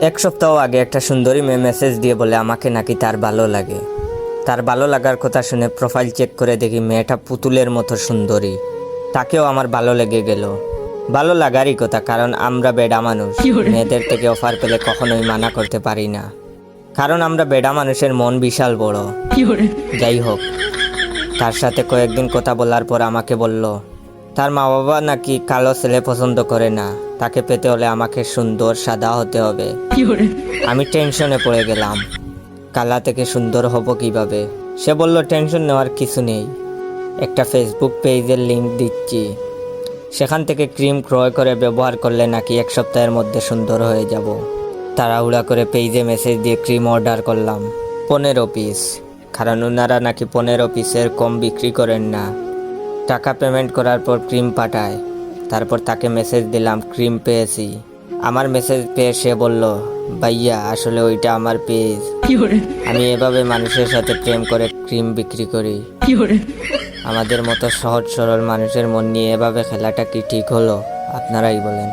এক সপ্তাহ আগে একটা সুন্দরী মেয়ে মেসেজ দিয়ে বলে আমাকে নাকি তার ভালো লাগে। তার ভালো লাগার কথা শুনে প্রোফাইল চেক করে দেখি মেয়েটা পুতুলের মতো সুন্দরী। তাকেও আমার ভালো লেগে গেল। ভালো লাগারই কথা, কারণ আমরা বেডা মানুষ। মেয়েদের থেকে অফার পেলে কখনোই মানা করতে পারি না, কারণ আমরা বেডা মানুষের মন বিশাল বড়। যাই হোক, তার সাথে কয়েকদিন কথা বলার পর আমাকে বলল তার মা বাবা নাকি কালো ছেলে পছন্দ করে না, তাকে পেতে হলে আমাকে সুন্দর সাদা হতে হবে। আমি টেনশনে পড়ে গেলাম, কালা থেকে সুন্দর হব কিভাবে? সে বলল টেনশন নেওয়ার কিছু নেই, একটা ফেসবুক পেজের লিংক দিচ্ছি, সেখান থেকে ক্রিম ক্রয় করে ব্যবহার করলে নাকি এক সপ্তাহের মধ্যে সুন্দর হয়ে যাব। তাড়াহুড়া করে পেজে মেসেজ দিয়ে ক্রিম অর্ডার করলাম 15 পিস, কারণ ওনারা নাকি 15 পিসের কম বিক্রি করেন না। টাকা পেমেন্ট করার পর ক্রিম পাঠায়, তারপর তাকে মেসেজ দিলাম ক্রিম পেয়েছি। আমার মেসেজ পেয়ে সে বলল ভাইয়া আসলে ওইটা আমার পেজ, আমি এভাবে মানুষের সাথে প্রেম করে ক্রিম বিক্রি করি। আমাদের মতো সহজ সরল মানুষের মন নিয়ে এভাবে খেলাটা কি ঠিক হলো? আপনারাই বলেন।